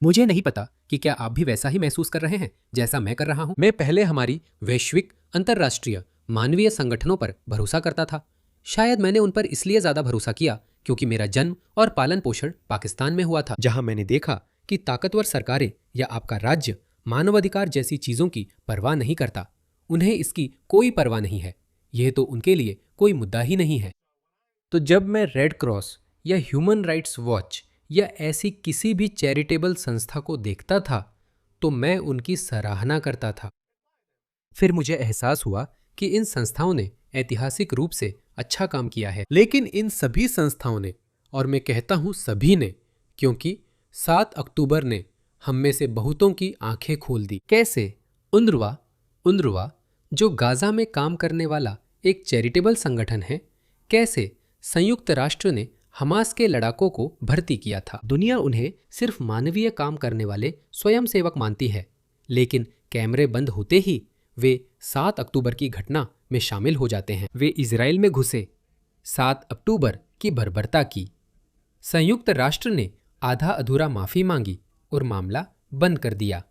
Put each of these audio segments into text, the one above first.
मुझे नहीं पता कि क्या आप भी वैसा ही महसूस कर रहे हैं जैसा मैं कर रहा हूं। मैं पहले हमारी वैश्विक, अंतर्राष्ट्रीय, मानवीय संगठनों पर भरोसा करता था। शायद मैंने उन पर इसलिए ज्यादा भरोसा किया क्योंकि मेरा जन्म और पालन पोषण पाकिस्तान में हुआ था, जहां मैंने देखा कि ताकतवर सरकारें या आपका राज्य मानवाधिकार जैसी चीजों की परवाह नहीं करता। उन्हें इसकी कोई परवाह नहीं है। यह तो उनके लिए कोई मुद्दा ही नहीं है। तो जब मैं रेड क्रॉस या ह्यूमन राइट्स वॉच या ऐसी किसी भी चैरिटेबल संस्था को देखता था तो मैं उनकी सराहना करता था। फिर मुझे एहसास हुआ कि इन संस्थाओं ने ऐतिहासिक रूप से अच्छा काम किया है, लेकिन इन सभी संस्थाओं ने, और मैं कहता हूं सभी ने, क्योंकि 7 अक्टूबर ने हम में से बहुतों की आंखें खोल दी। कैसे? उनरुआ जो गाजा में काम करने वाला एक चैरिटेबल संगठन है, कैसे संयुक्त राष्ट्र ने हमास के लड़ाकों को भर्ती किया था। दुनिया उन्हें सिर्फ मानवीय काम करने वाले स्वयंसेवक मानती है, लेकिन कैमरे बंद होते ही वे 7 अक्टूबर की घटना में शामिल हो जाते हैं। वे इजराइल में घुसे, 7 अक्टूबर की बर्बरता की। संयुक्त राष्ट्र ने आधा अधूरा माफी मांगी और मामला बंद कर दिया।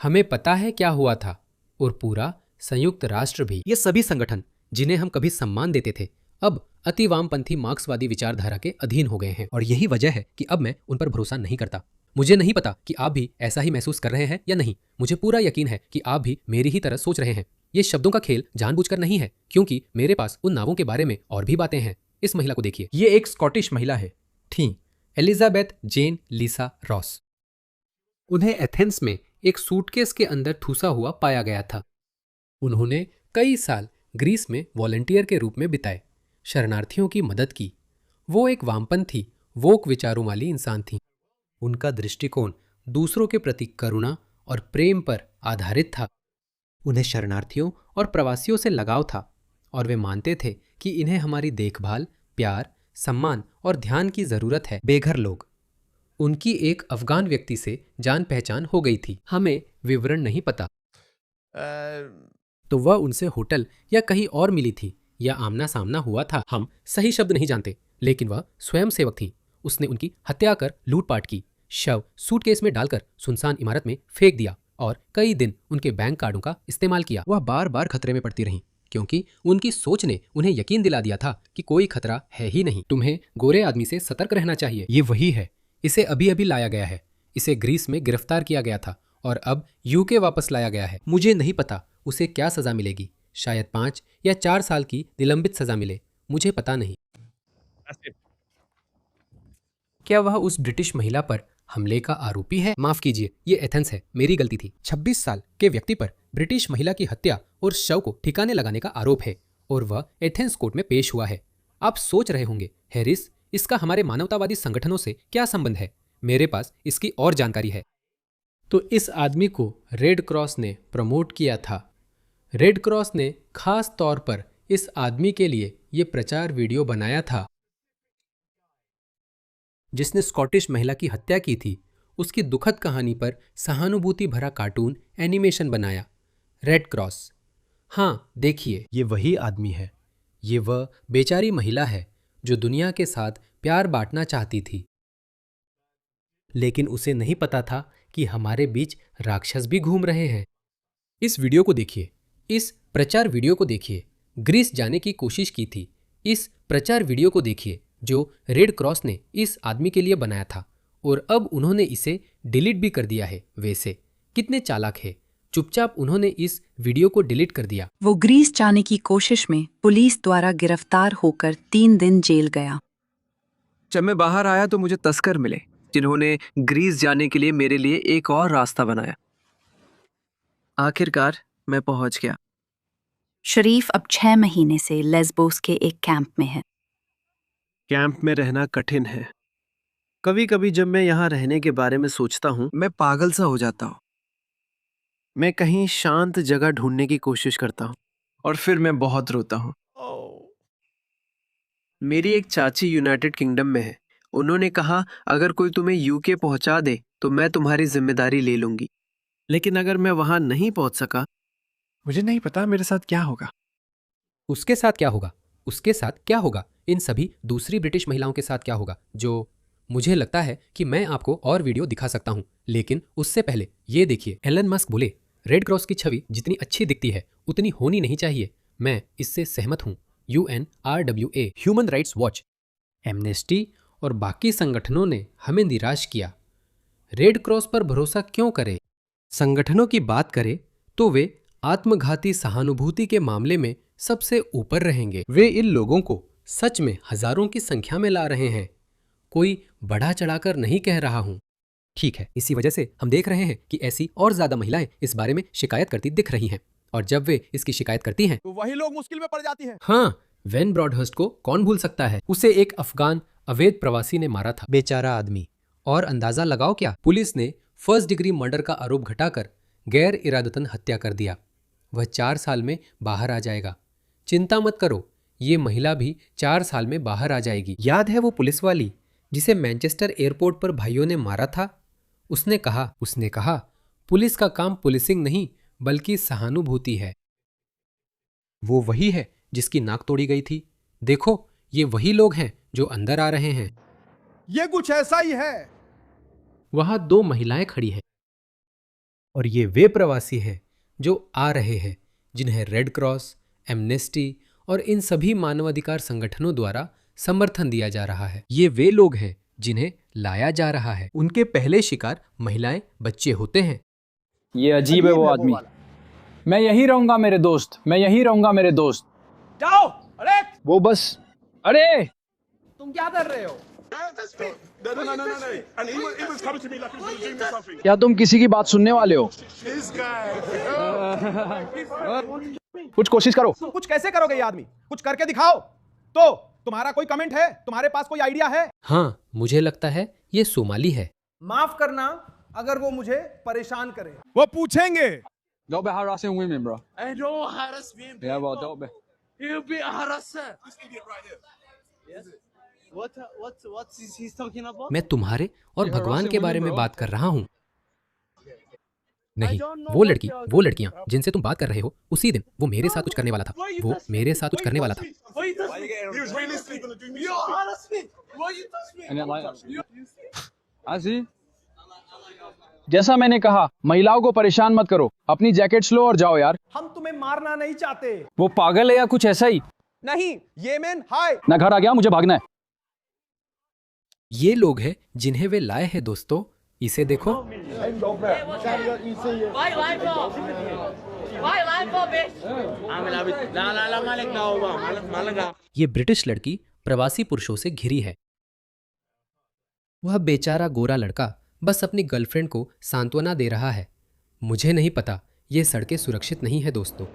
हमें पता है क्या हुआ था, और पूरा संयुक्त राष्ट्र भी। ये सभी संगठन जिन्हें हम कभी सम्मान देते थे अब अति वामपंथी मार्क्सवादी विचारधारा के अधीन हो गए हैं, और यही वजह है कि अब मैं उन पर भरोसा नहीं करता। मुझे नहीं पता कि आप भी ऐसा ही महसूस कर रहे हैं या नहीं। मुझे पूरा यकीन है कि आप भी मेरी ही तरह सोच रहे हैं। ये शब्दों का खेल जानबूझकर नहीं है, क्योंकि मेरे पास उन नावों के बारे में और भी बातें हैं। इस महिला को देखिए, ये एक स्कॉटिश महिला है, थी एलिजाबेथ जेन लीसा रॉस। उन्हें एथेंस में एक सूटकेस के अंदर ठूसा हुआ पाया गया था। उन्होंने कई साल ग्रीस में वॉलंटियर के रूप में बिताए, शरणार्थियों की मदद की। वो एक वामपंथी, वोक विचारों वाली इंसान थी। उनका दृष्टिकोण दूसरों के प्रति करुणा और प्रेम पर आधारित था। उन्हें शरणार्थियों और प्रवासियों से लगाव था, और वे मानते थे कि इन्हें हमारी देखभाल, प्यार, सम्मान और ध्यान की जरूरत है। बेघर लोग। उनकी एक अफगान व्यक्ति से जान पहचान हो गई थी। हमें विवरण नहीं पता, तो वह उनसे होटल या कहीं और मिली थी या आमना सामना हुआ था। हम सही शब्द नहीं जानते, लेकिन वह स्वयं सेवक थी। उसने उनकी हत्या कर लूटपाट की, शव सूटकेस में डालकर सुनसान इमारत में फेंक दिया और कई दिन उनके बैंक कार्डों का इस्तेमाल किया। वह बार बार खतरे में पड़ती रहीं, क्योंकि उनकी सोच ने उन्हें यकीन दिला दिया था कि कोई खतरा है ही नहीं। तुम्हें गोरे आदमी से सतर्क रहना चाहिए। ये वही है। इसे अभी अभी लाया गया है। इसे ग्रीस में गिरफ्तार किया गया था और अब यूके वापस लाया गया है। मुझे नहीं पता उसे क्या सजा मिलेगी। शायद 5 या 4 साल की निलंबित सजा मिले, मुझे पता नहीं। क्या वह उस ब्रिटिश महिला पर हमले का आरोपी है? माफ कीजिए, ये एथेंस है, मेरी गलती थी। 26 साल के व्यक्ति पर ब्रिटिश महिला की हत्या और शव को ठिकाने लगाने का आरोप है, और वह एथेंस कोर्ट में पेश हुआ है। आप सोच रहे होंगे, हैरिस, इसका हमारे मानवतावादी संगठनों से क्या संबंध है? मेरे पास इसकी और जानकारी है। तो इस आदमी को रेड क्रॉस ने प्रमोट किया था। रेड क्रॉस ने खास तौर पर इस आदमी के लिए ये प्रचार वीडियो बनाया था, जिसने स्कॉटिश महिला की हत्या की थी। उसकी दुखद कहानी पर सहानुभूति भरा कार्टून एनिमेशन बनाया। Red cross. हाँ, देखिए, ये वही आदमी है। ये वह बेचारी महिला है जो दुनिया के साथ प्यार बांटना चाहती थी, लेकिन उसे नहीं पता था कि हमारे बीच राक्षस भी घूम रहे हैं। इस वीडियो को देखिए, इस प्रचार वीडियो को देखिए। ग्रीस जाने की कोशिश की थी। इस प्रचार वीडियो को देखिए जो रेड क्रॉस ने इस आदमी के लिए बनाया था, और अब उन्होंने इसे डिलीट भी कर दिया है। वैसे कितने चालाक है, चुपचाप उन्होंने इस वीडियो को डिलीट कर दिया। वो ग्रीस जाने की कोशिश में पुलिस द्वारा गिरफ्तार होकर 3 दिन जेल गया। जब मैं बाहर आया तो मुझे तस्कर मिले, जिन्होंने ग्रीस जाने के लिए मेरे लिए एक और रास्ता बनाया। आखिरकार मैं पहुंच गया। शरीफ अब 6 महीने से लेस्बोस के एक कैंप में है। कैंप में रहना कठिन है। कभी कभी जब मैं यहाँ रहने के बारे में सोचता हूँ, मैं पागल सा हो जाता हूँ। मैं कहीं शांत जगह ढूंढने की कोशिश करता हूँ और फिर मैं बहुत रोता हूँ। मेरी एक चाची यूनाइटेड किंगडम में है। उन्होंने कहा, अगर कोई तुम्हें यूके पहुंचा दे तो मैं तुम्हारी जिम्मेदारी ले लूंगी, लेकिन अगर मैं वहां नहीं पहुंच सका, मुझे नहीं पता मेरे साथ क्या होगा। उसके साथ क्या होगा? उसके साथ क्या होगा? इन सभी दूसरी ब्रिटिश महिलाओं के साथ क्या होगा जो मुझे लगता है कि मैं आपको और वीडियो दिखा सकता हूँ, लेकिन उससे पहले ये देखिए। एलन मस्क बोले, रेड क्रॉस की छवि जितनी अच्छी दिखती है उतनी होनी नहीं चाहिए। मैं इससे सहमत हूँ। UNRWA, human rights watch, amnesty और बाकी संगठनों ने हमें निराश किया। रेड क्रॉस पर भरोसा क्यों करें? संगठनों की बात करें तो वे आत्मघाती सहानुभूति के मामले में सबसे ऊपर रहेंगे। वे इन लोगों को सच में हजारों की संख्या में ला रहे हैं। कोई बढ़ा चढ़ाकर नहीं कह रहा हूं। ठीक है, इसी वजह से हम देख रहे हैं कि ऐसी और ज्यादा महिलाएं इस बारे में शिकायत करती दिख रही हैं, और जब वे इसकी शिकायत करती हैं तो वही लोग मुश्किल में पड़ जाती हैं। हाँ, वेन ब्रॉडहर्स्ट को कौन भूल सकता है? उसे एक अफगान अवैध प्रवासी ने मारा था, बेचारा आदमी। और अंदाजा लगाओ क्या, पुलिस ने फर्स्ट डिग्री मर्डर का आरोप घटाकर गैर इरादतन हत्या कर दिया। वह 4 साल में बाहर आ जाएगा। चिंता मत करो, ये महिला भी 4 साल में बाहर आ जाएगी। याद है वो पुलिस वाली जिसे मैनचेस्टर एयरपोर्ट पर भाइयों ने मारा था? उसने कहा पुलिस का काम पुलिसिंग नहीं बल्कि सहानुभूति है। वो वही है जिसकी नाक तोड़ी गई थी। देखो, ये वही लोग हैं जो अंदर आ रहे हैं। ये कुछ ऐसा ही है। वहां 2 महिलाएं खड़ी हैं, और ये वे प्रवासी हैं जो आ रहे हैं, जिन्हें रेड क्रॉस, एमनेस्टी और इन सभी मानवाधिकार संगठनों द्वारा समर्थन दिया जा रहा है। ये वे लोग हैं जिन्हें लाया जा रहा है। उनके पहले शिकार महिलाएं, बच्चे होते हैं। ये अजीब है वो आदमी। मैं यहीं रहूंगा मेरे दोस्त, मैं यहीं रहूंगा मेरे दोस्त। जाओ। अरे वो बस, अरे तुम क्या कर रहे हो? क्या तुम किसी की बात सुनने वाले हो? कुछ कोशिश करो। कुछ कैसे करोगे ये आदमी? कुछ करके दिखाओ। तो तुम्हारा कोई कमेंट है? तुम्हारे पास कोई आइडिया है? हाँ, मुझे लगता है ये सोमाली है। माफ करना अगर वो मुझे परेशान करे। वो पूछेंगे। Don't be harassing women, bro. I don't harass me. Yeah, well, don't be. He'll be a harasser. This idiot right here. Yes. What's he's talking about? मैं तुम्हारे और ये भगवान हरासिंग के बारे women, में bro. बात कर रहा हूँ। नहीं, I don't know वो what लड़की, you are वो doing, लड़कियां bro. जिनसे तुम बात कर रहे हो, उसी दिन वो मेरे साथ कुछ करने वाला था। Why you वो touch me? मेरे साथ कुछ Why you करने वाला touch था। me? Why you touch Why me? you getting He was realistically gonna do me You something. harass me. Why you touch me? And then like, You see? I see. जैसा मैंने कहा, महिलाओं को परेशान मत करो। अपनी जैकेट्स लो और जाओ यार। हम तुम्हें मारना नहीं चाहते। वो पागल है या कुछ ऐसा ही? नहीं, येमेन हाय। मैं घर आ गया, मुझे भागना है। ये लोग हैं जिन्हें वे लाए हैं दोस्तों। इसे देखो। Why for, bitch? La Malik na hoga. Malaga. ये ब्रिटिश लड़की प्रवासी पुरुषों से घिरी है। वह बेचारा गोरा लड़का बस अपनी गर्लफ्रेंड को सांत्वना दे रहा है। मुझे नहीं पता, ये सड़कें सुरक्षित नहीं है दोस्तों।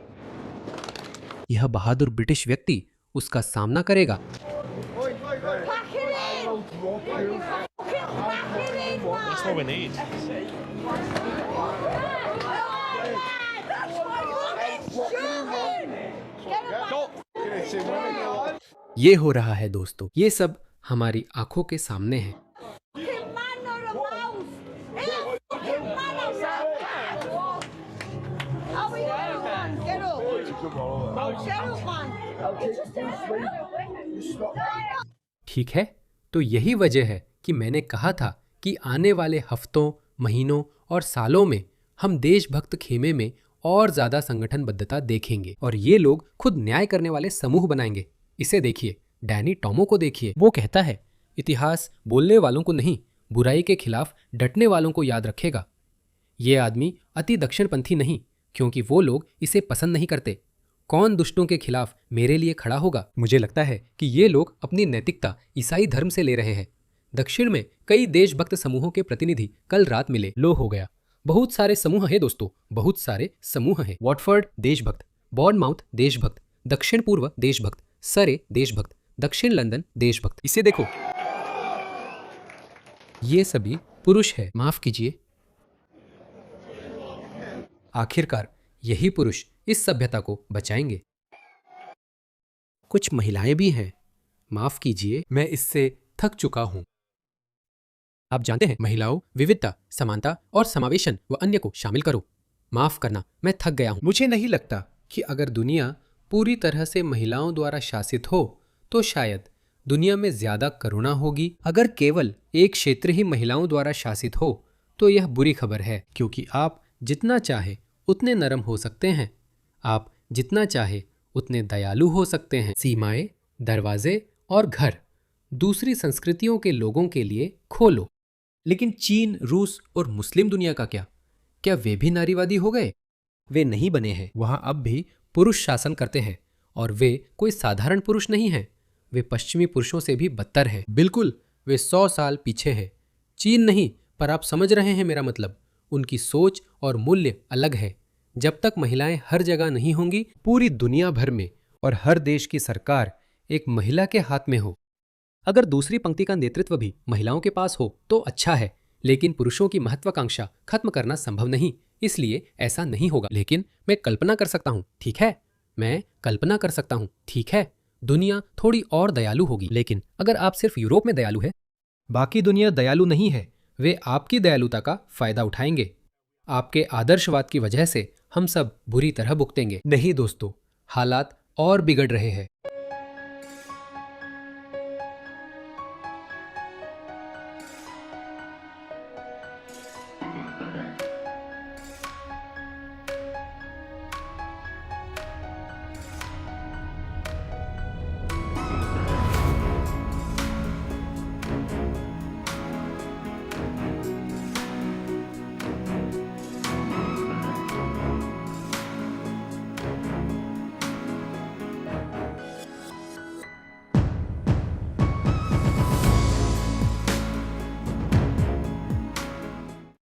यह बहादुर ब्रिटिश व्यक्ति उसका सामना करेगा। That's what we need. ये हो रहा है दोस्तों, ये सब हमारी आंखों के सामने है। ठीक है, तो यही वजह है कि मैंने कहा था कि आने वाले हफ्तों, महीनों और सालों में हम देशभक्त खेमे में और ज्यादा संगठनबद्धता देखेंगे, और ये लोग खुद न्याय करने वाले समूह बनाएंगे। इसे देखिए, डैनी टॉमो को देखिए। वो कहता है, इतिहास बोलने वालों को नहीं, बुराई के खिलाफ डटने वालों को याद रखेगा। ये आदमी अति दक्षिणपंथी नहीं, क्योंकि वो लोग इसे पसंद नहीं करते। कौन दुष्टों के खिलाफ मेरे लिए खड़ा होगा? मुझे लगता है कि ये लोग अपनी नैतिकता ईसाई धर्म से ले रहे हैं। दक्षिण में कई देशभक्त समूहों के प्रतिनिधि कल रात मिले। लो हो गया। बहुत सारे समूह हैं दोस्तों, बहुत सारे समूह हैं। वॉटफोर्ड देशभक्त, बॉर्नमाउथ देशभक्त, दक्षिण पूर्व देशभक्त, सरे देशभक्त, दक्षिण लंदन देशभक्त। इसे देखो, ये सभी पुरुष है। माफ कीजिए, आखिरकार यही पुरुष इस सभ्यता को बचाएंगे। कुछ महिलाएं भी हैं। माफ कीजिए, मैं इससे थक चुका हूं। आप जानते हैं, महिलाओं, विविधता, समानता और समावेशन व अन्य को शामिल करो। माफ करना, मैं थक गया हूं। मुझे नहीं लगता कि अगर दुनिया पूरी तरह से महिलाओं द्वारा शासित हो तो शायद दुनिया में ज्यादा करुणा होगी। अगर केवल एक क्षेत्र ही महिलाओं द्वारा शासित हो तो यह बुरी खबर है, क्योंकि आप जितना चाहे उतने नरम हो सकते हैं, आप जितना चाहे उतने दयालु हो सकते हैं। सीमाएं, दरवाजे और घर दूसरी संस्कृतियों के लोगों के लिए खोलो। लेकिन चीन, रूस और मुस्लिम दुनिया का क्या वे भी नारीवादी हो गए? वे नहीं बने हैं। वहां अब भी पुरुष शासन करते हैं और वे कोई साधारण पुरुष नहीं हैं। वे पश्चिमी पुरुषों से भी बदतर हैं। बिल्कुल, वे 100 साल पीछे हैं। चीन नहीं, पर आप समझ रहे हैं मेरा मतलब। उनकी सोच और मूल्य अलग है। जब तक महिलाएं हर जगह नहीं होंगी, पूरी दुनिया भर में और हर देश की सरकार एक महिला के हाथ में हो। अगर दूसरी पंक्ति का नेतृत्व भी महिलाओं के पास हो तो अच्छा है, लेकिन पुरुषों की महत्वाकांक्षा खत्म करना संभव नहीं, इसलिए ऐसा नहीं होगा। लेकिन मैं कल्पना कर सकता हूँ, ठीक है, मैं कल्पना कर सकता हूँ, ठीक है, दुनिया थोड़ी और दयालु होगी। लेकिन अगर आप सिर्फ यूरोप में दयालु है, बाकी दुनिया दयालु नहीं है। वे आपकी दयालुता का फायदा उठाएंगे। आपके आदर्शवाद की वजह से हम सब बुरी तरह भुगतेंगे। नहीं दोस्तों, हालात और बिगड़ रहे हैं।